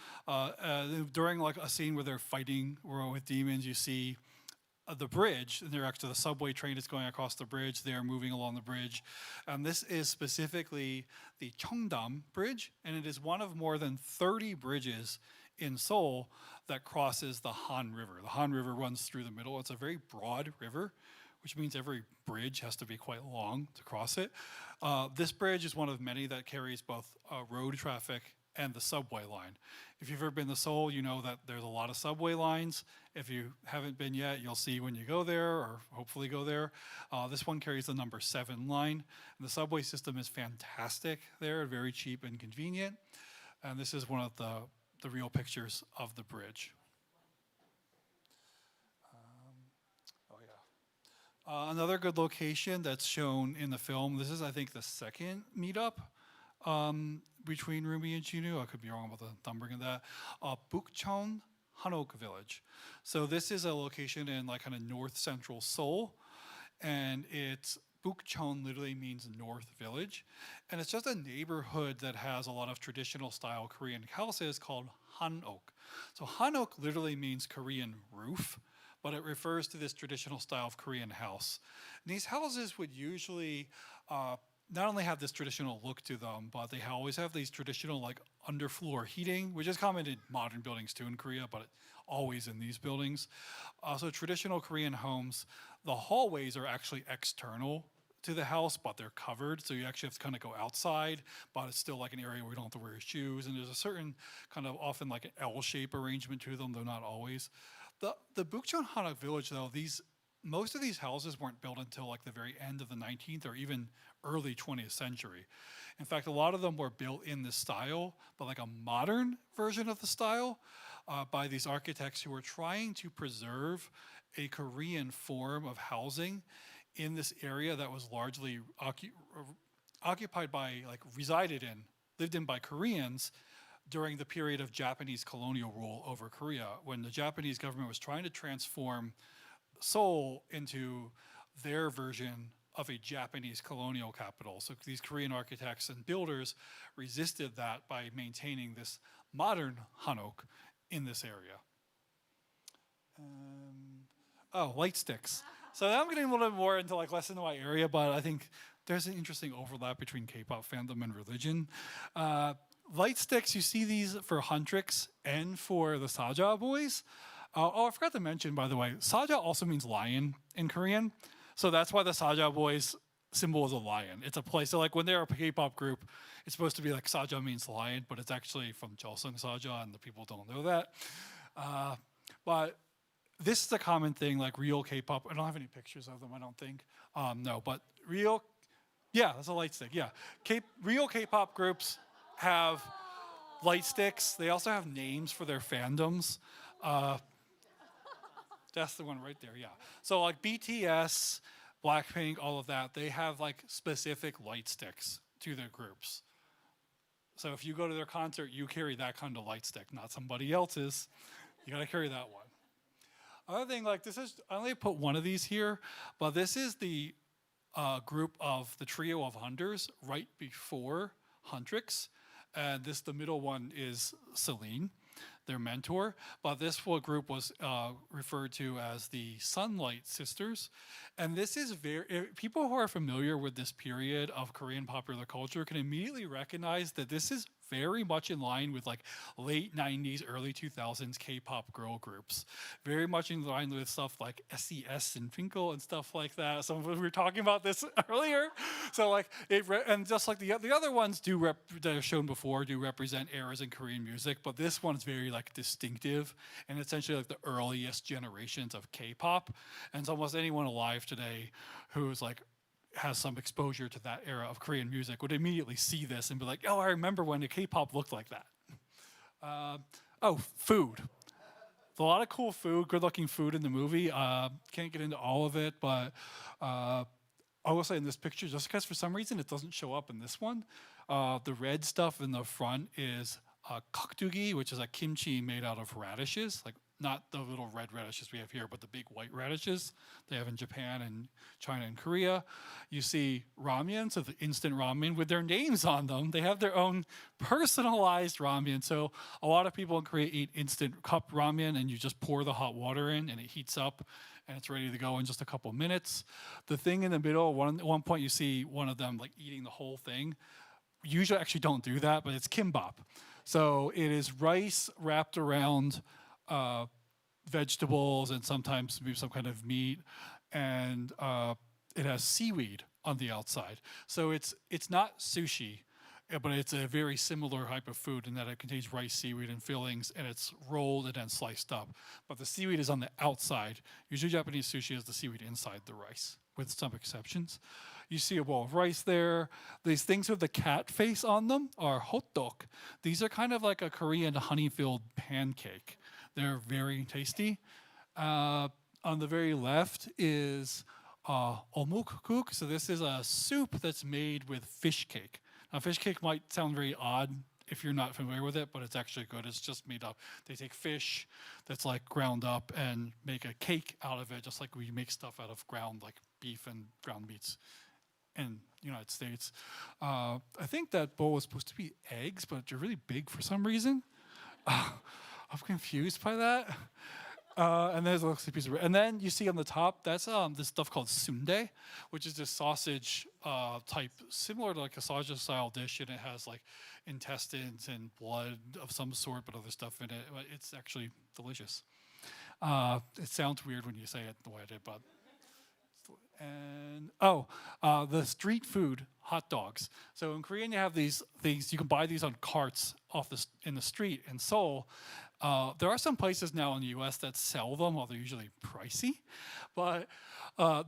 During like a scene where they're fighting with demons, you see the bridge, and they're actually the subway train is going across the bridge. They are moving along the bridge. This is specifically the Cheongdam Bridge, and it is one of more than 30 bridges in Seoul that crosses the Han River. The Han River runs through the middle. It's a very broad river, which means every bridge has to be quite long to cross it. This bridge is one of many that carries both road traffic and the subway line. If you've ever been to Seoul, you know that there's a lot of subway lines. If you haven't been yet, you'll see when you go there, or hopefully go there. This one carries the number 7 line. And the subway system is fantastic there, very cheap and convenient. And this is one of the real pictures of the bridge. Another good location that's shown in the film, this is I think the second meetup between Rumi and Chinu. I could be wrong about the numbering of that. Bukchon Hanok Village. So this is a location in like kind of north central Seoul, and it's Bukchon literally means north village, and it's just a neighborhood that has a lot of traditional style Korean houses called Hanok. So Hanok literally means Korean roof, but it refers to this traditional style of Korean house. And these houses would usually not only have this traditional look to them, but they always have these traditional like underfloor heating, which is common in modern buildings too in Korea, but always in these buildings. So traditional Korean homes, the hallways are actually external to the house, but they're covered, so you actually have to kind of go outside, but it's still like an area where you don't have to wear shoes, and there's a certain kind of often like an L-shape arrangement to them, though not always. The Bukchon Hanok Village, though, most of these houses weren't built until like the very end of the 19th or even early 20th century. In fact, a lot of them were built in this style, but like a modern version of the style by these architects who were trying to preserve a Korean form of housing in this area that was largely occupied by, like lived in by Koreans during the period of Japanese colonial rule over Korea, when the Japanese government was trying to transform Seoul into their version of a Japanese colonial capital. So these Korean architects and builders resisted that by maintaining this modern Hanok in this area. Light sticks. So now I'm getting a little bit more into like less into my area, but I think there's an interesting overlap between K-pop fandom and religion. Light sticks, you see these for Huntrix and for the Saja boys. I forgot to mention, by the way, Saja also means lion in Korean. So that's why the Saja boys symbol is a lion. It's a place, so like when they're a K-pop group, it's supposed to be like Saja means lion, but it's actually from Joseon Saja, and the people don't know that. But this is a common thing, like real K-pop. I don't have any pictures of them, I don't think. No, but that's a light stick, yeah. Real K-pop groups have light sticks. They also have names for their fandoms. That's the one right there, yeah. So like BTS, Blackpink, all of that, they have like specific light sticks to their groups. So if you go to their concert, you carry that kind of light stick, not somebody else's. You gotta carry that one. Other thing, like this is, I only put one of these here, but this is the group of the trio of hunters right before Huntrix. And the middle one is Celine, their mentor. But this group was referred to as the Sunlight Sisters. And this is people who are familiar with this period of Korean popular culture can immediately recognize that this is very much in line with like late 90s, early 2000s K-pop girl groups. Very much in line with stuff like SES and Twinkle and stuff like that. So we were talking about this earlier. So like, and just like the other ones that I've shown before do represent eras in Korean music, but this one's very like distinctive and essentially like the earliest generations of K-pop. And so almost anyone alive today who's like, has some exposure to that era of Korean music would immediately see this and be like, oh, I remember when the K-pop looked like that. Food. There's a lot of cool food, good-looking food in the movie. Can't get into all of it, but I will say in this picture, just because for some reason it doesn't show up in this one, the red stuff in the front is kakdugi, which is a kimchi made out of radishes, like not the little red radishes we have here, but the big white radishes they have in Japan and China and Korea. You see ramen, so the instant ramen with their names on them. They have their own personalized ramen. So a lot of people in Korea eat instant cup ramen, and you just pour the hot water in, and it heats up, and it's ready to go in just a couple minutes. The thing in the middle, at one point you see one of them like eating the whole thing. Usually actually don't do that, but it's kimbap. So it is rice wrapped around vegetables and sometimes maybe some kind of meat, and it has seaweed on the outside. So it's not sushi, but it's a very similar type of food in that it contains rice, seaweed, and fillings, and it's rolled and then sliced up. But the seaweed is on the outside. Usually Japanese sushi has the seaweed inside the rice, with some exceptions. You see a bowl of rice there. These things with the cat face on them are hotdog. These are kind of like a Korean honey-filled pancake. They're very tasty. On the very left is omukkuk. So this is a soup that's made with fish cake. Now, fish cake might sound very odd if you're not familiar with it, but it's actually good. It's just made up. They take fish that's like ground up and make a cake out of it, just like we make stuff out of ground, like beef and ground meats in the United States. I think that bowl was supposed to be eggs, but they're really big for some reason. I'm confused by that. And there's a little piece of, and then you see on the top, that's this stuff called sundae, which is this sausage type, similar to like a sausage style dish, and it has like intestines and blood of some sort, but other stuff in it. It's actually delicious. It sounds weird when you say it the way I did, but. And the street food hot dogs. So in Korea, you have these things. You can buy these on carts in the street in Seoul. There are some places now in the U.S. that sell them, although they're usually pricey. But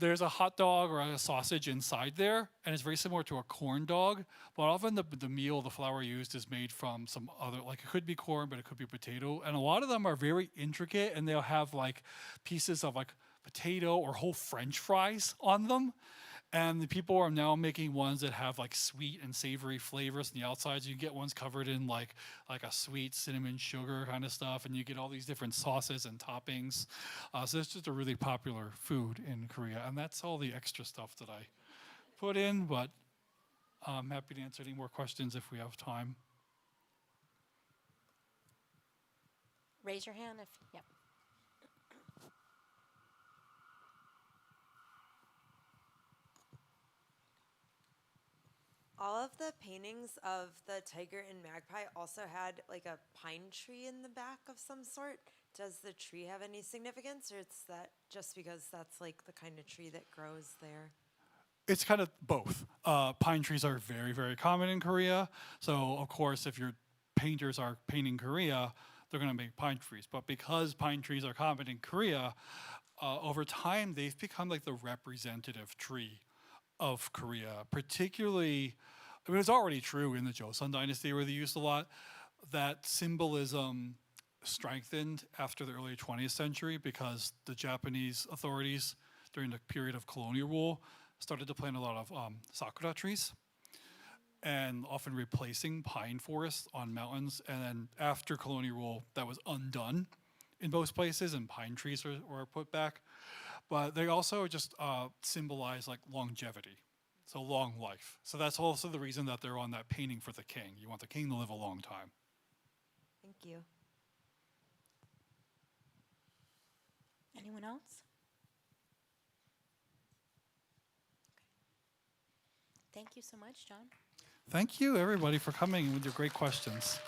there's a hot dog or a sausage inside there, and it's very similar to a corn dog. But often the flour used is made from some other, like it could be corn, but it could be potato. And a lot of them are very intricate, and they'll have like pieces of like potato or whole French fries on them. And the people are now making ones that have like sweet and savory flavors on the outsides. You get ones covered in like a sweet cinnamon sugar kind of stuff, and you get all these different sauces and toppings. So it's just a really popular food in Korea, and that's all the extra stuff that I put in, but I'm happy to answer any more questions if we have time. Raise your hand if, yep. All of the paintings of the tiger and magpie also had like a pine tree in the back of some sort. Does the tree have any significance, or it's that just because that's like the kind of tree that grows there? It's kind of both. Pine trees are very, very common in Korea. So of course, if your painters are painting Korea, they're going to make pine trees. But because pine trees are common in Korea, over time they've become like the representative tree of Korea, particularly, I mean, it's already true in the Joseon dynasty where they used a lot. That symbolism strengthened after the early 20th century because the Japanese authorities during the period of colonial rule started to plant a lot of sakura trees and often replacing pine forests on mountains. And then after colonial rule, that was undone in most places, and pine trees are put back. But they also just symbolize like longevity, so long life. So that's also the reason that they're on that painting for the king. You want the king to live a long time. Thank you. Anyone else? Okay. Thank you so much, John. Thank you, everybody, for coming with your great questions.